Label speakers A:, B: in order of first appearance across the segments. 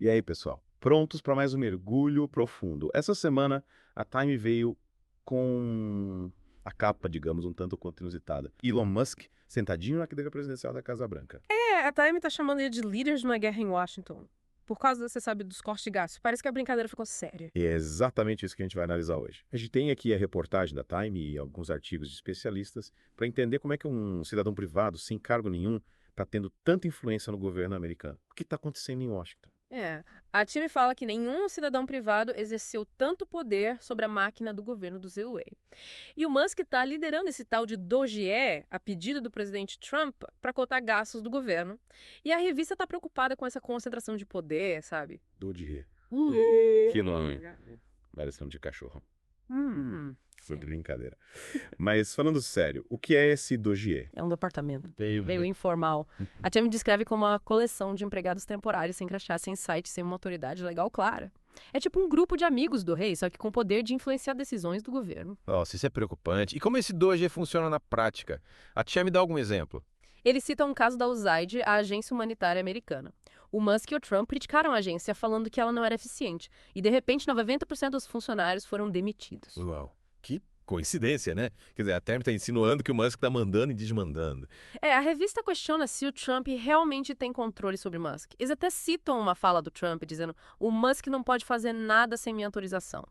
A: E aí, pessoal? Prontos para mais um mergulho profundo? Essa semana, a Time veio com a capa, digamos, um tanto quanto inusitada. Elon Musk sentadinho na cadeira presidencial da Casa Branca.
B: É, a Time tá chamando ele de líderes de uma guerra em Washington. Por causa, você sabe, dos cortes de gastos. Parece que a brincadeira ficou séria.
A: E é exatamente isso que a gente vai analisar hoje. A gente tem aqui a reportagem da Time e alguns artigos de especialistas para entender como é que um cidadão privado, sem cargo nenhum, está tendo tanta influência no governo americano. O que está acontecendo em Washington?
B: É, a Time fala que nenhum cidadão privado exerceu tanto poder sobre a máquina do governo do ZUE. E o Musk está liderando esse tal de Doge, a pedido do presidente Trump, para cortar gastos do governo. E a revista está preocupada com essa concentração de poder, sabe?
A: Doge. Que nome. Parece nome de cachorro. Foi brincadeira. Mas falando sério, o que é esse Doge?
B: É um departamento. Meio informal. A Time descreve como uma coleção de empregados temporários, sem crachá, sem site, sem uma autoridade legal clara. É tipo um grupo de amigos do rei, só que com poder de influenciar decisões do governo.
C: Nossa, isso é preocupante. E como esse Doge funciona na prática? A tia me dá algum exemplo?
B: Ele cita um caso da USAID, a agência humanitária americana. O Musk e o Trump criticaram a agência, falando que ela não era eficiente. E, de repente, 90% dos funcionários foram demitidos.
C: Uau, que coincidência, né? Quer dizer, a Term está insinuando que o Musk está mandando e desmandando.
B: É, a revista questiona se o Trump realmente tem controle sobre o Musk. Eles até citam uma fala do Trump dizendo: o Musk não pode fazer nada sem minha autorização.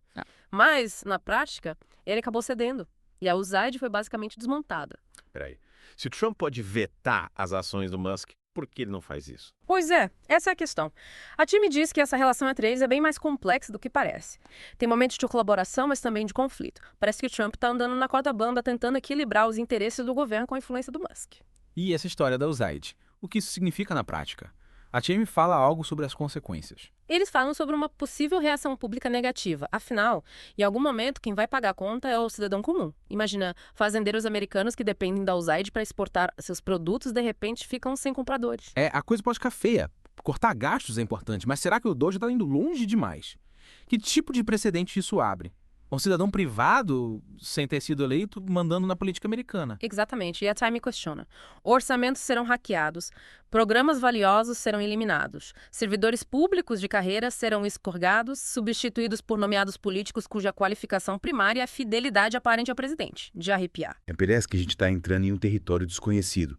B: Mas, na prática, ele acabou cedendo. E a USAID foi basicamente desmontada.
C: Peraí. Se o Trump pode vetar as ações do Musk, por que ele não faz isso?
B: Pois é, essa é a questão. A Time diz que essa relação entre eles é bem mais complexa do que parece. Tem momentos de colaboração, mas também de conflito. Parece que o Trump está andando na corda bamba tentando equilibrar os interesses do governo com a influência do Musk.
D: E essa história da USAID? O que isso significa na prática? A Jamie fala algo sobre as consequências.
B: Eles falam sobre uma possível reação pública negativa. Afinal, em algum momento, quem vai pagar a conta é o cidadão comum. Imagina, fazendeiros americanos que dependem da USAID para exportar seus produtos, de repente ficam sem compradores.
D: A coisa pode ficar feia. Cortar gastos é importante, mas será que o Doge está indo longe demais? Que tipo de precedente isso abre? Um cidadão privado, sem ter sido eleito, mandando na política americana.
B: Exatamente, e a Time questiona. Orçamentos serão hackeados, programas valiosos serão eliminados, servidores públicos de carreira serão escorgados, substituídos por nomeados políticos cuja qualificação primária é fidelidade aparente ao presidente. De arrepiar.
E: Parece que a gente está entrando em um território desconhecido,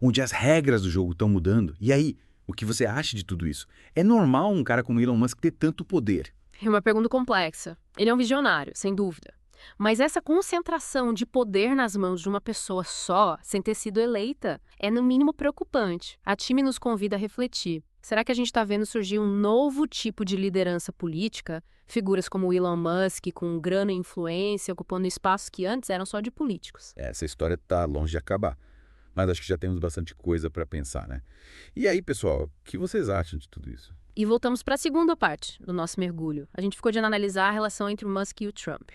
E: onde as regras do jogo estão mudando. E aí, o que você acha de tudo isso? É normal um cara como Elon Musk ter tanto poder?
B: É uma pergunta complexa. Ele é um visionário, sem dúvida. Mas essa concentração de poder nas mãos de uma pessoa só, sem ter sido eleita, é no mínimo preocupante. A Time nos convida a refletir. Será que a gente está vendo surgir um novo tipo de liderança política? Figuras como o Elon Musk, com grana e influência, ocupando espaços que antes eram só de políticos.
E: Essa história está longe de acabar. Mas acho que já temos bastante coisa para pensar, né? E aí, pessoal, o que vocês acham de tudo isso?
B: E voltamos para a segunda parte do nosso mergulho. A gente ficou de analisar a relação entre o Musk e o Trump.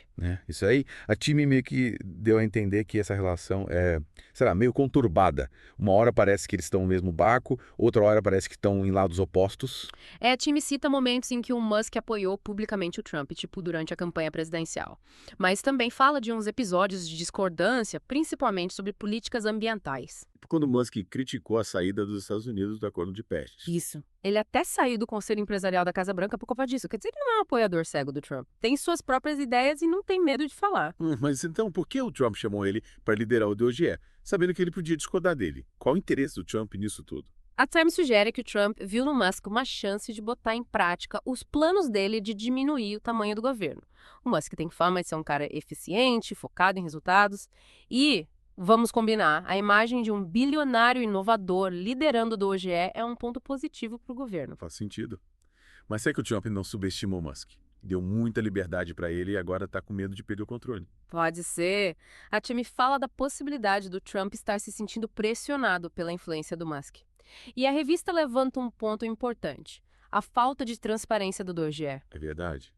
E: Isso aí, a time meio que deu a entender que essa relação é, sei lá, meio conturbada. Uma hora parece que eles estão no mesmo barco, outra hora parece que estão em lados opostos.
B: A Time cita momentos em que o Musk apoiou publicamente o Trump, tipo durante a campanha presidencial. Mas também fala de uns episódios de discordância, principalmente sobre políticas ambientais.
A: Quando o Musk criticou a saída dos Estados Unidos do Acordo de Peste.
B: Isso. Ele até saiu do Conselho Empresarial da Casa Branca por culpa disso. Quer dizer, ele não é um apoiador cego do Trump. Tem suas próprias ideias e não tem medo de falar.
A: Mas então, por que o Trump chamou ele para liderar o DOGE, sabendo que ele podia discordar dele? Qual o interesse do Trump nisso tudo?
B: A Time sugere que o Trump viu no Musk uma chance de botar em prática os planos dele de diminuir o tamanho do governo. O Musk tem fama de ser um cara eficiente, focado em resultados e... vamos combinar, a imagem de um bilionário inovador liderando o DOGE é um ponto positivo para o governo.
A: Faz sentido. Mas será que o Trump não subestimou o Musk? Deu muita liberdade para ele e agora está com medo de perder o controle.
B: Pode ser. A Time fala da possibilidade do Trump estar se sentindo pressionado pela influência do Musk. E a revista levanta um ponto importante: a falta de transparência do DOGE.
A: É verdade.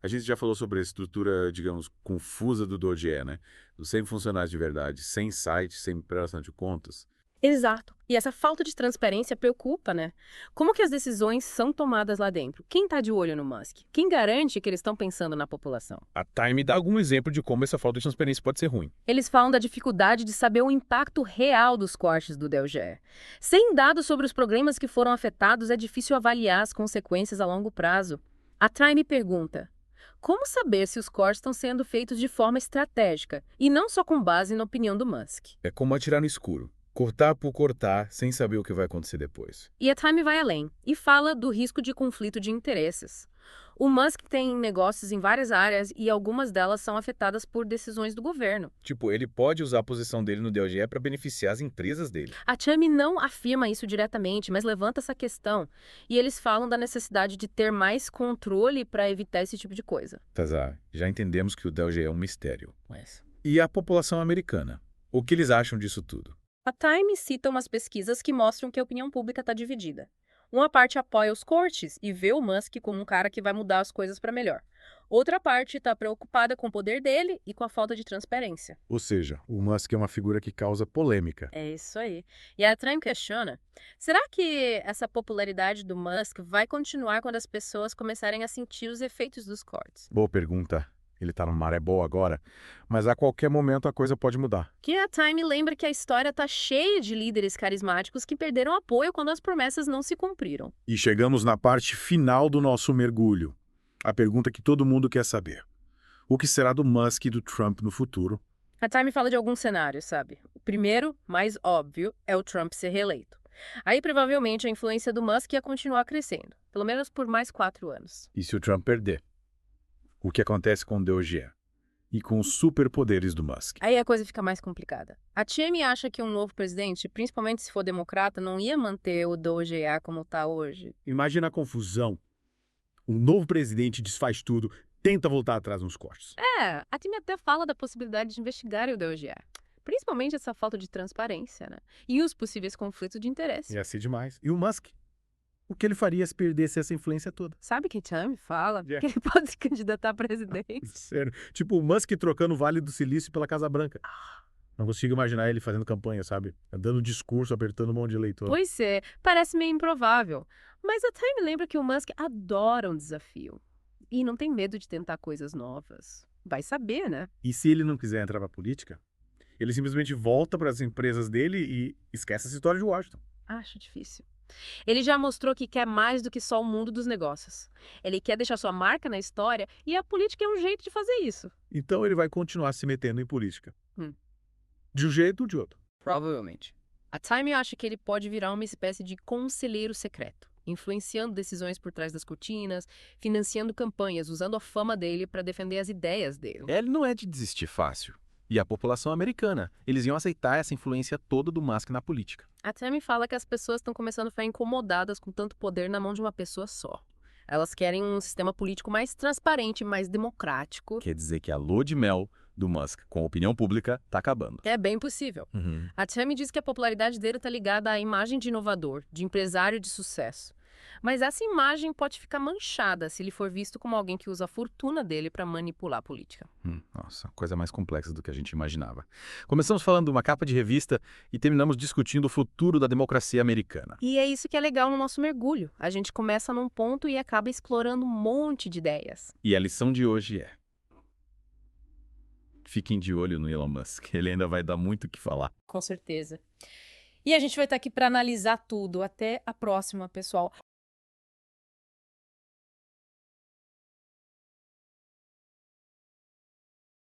A: A gente já falou sobre a estrutura, digamos, confusa do DOGE, né? Dos 100 funcionários de verdade, sem site, sem prestação de contas.
B: Exato. E essa falta de transparência preocupa, né? Como que as decisões são tomadas lá dentro? Quem tá de olho no Musk? Quem garante que eles estão pensando na população?
A: A Time dá algum exemplo de como essa falta de transparência pode ser ruim.
B: Eles falam da dificuldade de saber o impacto real dos cortes do DOGE. Sem dados sobre os programas que foram afetados, é difícil avaliar as consequências a longo prazo. A Time pergunta: como saber se os cortes estão sendo feitos de forma estratégica e não só com base na opinião do Musk?
E: É como atirar no escuro. Cortar por cortar, sem saber o que vai acontecer depois.
B: E a Time vai além e fala do risco de conflito de interesses. O Musk tem negócios em várias áreas e algumas delas são afetadas por decisões do governo.
A: Tipo, ele pode usar a posição dele no DOGE para beneficiar as empresas dele.
B: A Chame não afirma isso diretamente, mas levanta essa questão. E eles falam da necessidade de ter mais controle para evitar esse tipo de coisa.
E: Tazar, já entendemos que o DOGE é um mistério.
B: Mas...
E: E a população americana? O que eles acham disso tudo?
B: A Time cita umas pesquisas que mostram que a opinião pública está dividida. Uma parte apoia os cortes e vê o Musk como um cara que vai mudar as coisas para melhor. Outra parte está preocupada com o poder dele e com a falta de transparência.
A: Ou seja, o Musk é uma figura que causa polêmica.
B: É isso aí. E a Time questiona: será que essa popularidade do Musk vai continuar quando as pessoas começarem a sentir os efeitos dos cortes?
A: Boa pergunta. Ele tá numa maré boa agora, mas a qualquer momento a coisa pode mudar.
B: Que a Time lembra que a história tá cheia de líderes carismáticos que perderam apoio quando as promessas não se cumpriram.
A: E chegamos na parte final do nosso mergulho. A pergunta que todo mundo quer saber. O que será do Musk e do Trump no futuro?
B: A Time fala de alguns cenários, sabe? O primeiro, mais óbvio, é o Trump ser reeleito. Aí, provavelmente, a influência do Musk ia continuar crescendo, pelo menos por mais 4 anos.
A: E se o Trump perder? O que acontece com o DOGE? E com os superpoderes do Musk?
B: Aí a coisa fica mais complicada. A Time acha que um novo presidente, principalmente se for democrata, não ia manter o DOGE como está hoje.
A: Imagina a confusão. Um novo presidente desfaz tudo, tenta voltar atrás nos cortes.
B: É, a Time até fala da possibilidade de investigar o DOGE. Principalmente essa falta de transparência, né? E os possíveis conflitos de interesse.
A: Ia ser demais. E o Musk? O que ele faria se perdesse essa influência toda?
B: Sabe que Time fala
A: Yeah.
B: que ele pode se candidatar a presidente?
A: Sério. Tipo o Musk trocando o Vale do Silício pela Casa Branca. Não consigo imaginar ele fazendo campanha, sabe? Dando discurso, apertando mão de eleitor.
B: Pois é, parece meio improvável. Mas a Time lembra que o Musk adora um desafio. E não tem medo de tentar coisas novas. Vai saber, né?
A: E se ele não quiser entrar pra política, ele simplesmente volta para as empresas dele e esquece essa história de Washington.
B: Acho difícil. Ele já mostrou que quer mais do que só o mundo dos negócios. Ele quer deixar sua marca na história e a política é um jeito de fazer isso.
A: Então ele vai continuar se metendo em política.
B: Hum.
A: De um jeito ou de outro.
B: Provavelmente. A Time acha que ele pode virar uma espécie de conselheiro secreto, influenciando decisões por trás das cortinas, financiando campanhas, usando a fama dele para defender as ideias dele.
C: Ele não é de desistir fácil. E a população americana, eles iam aceitar essa influência toda do Musk na política.
B: A Tammy fala que as pessoas estão começando a ficar incomodadas com tanto poder na mão de uma pessoa só. Elas querem um sistema político mais transparente, mais democrático.
C: Quer dizer que a lua de mel do Musk com a opinião pública tá acabando.
B: É bem possível. A Tammy diz que a popularidade dele está ligada à imagem de inovador, de empresário de sucesso. Mas essa imagem pode ficar manchada se ele for visto como alguém que usa a fortuna dele para manipular a política.
C: Nossa, coisa mais complexa do que a gente imaginava. Começamos falando de uma capa de revista e terminamos discutindo o futuro da democracia americana.
B: E é isso que é legal no nosso mergulho. A gente começa num ponto e acaba explorando um monte de ideias.
C: E a lição de hoje é: fiquem de olho no Elon Musk. Ele ainda vai dar muito o que falar.
B: Com certeza. E a gente vai estar aqui para analisar tudo. Até a próxima, pessoal.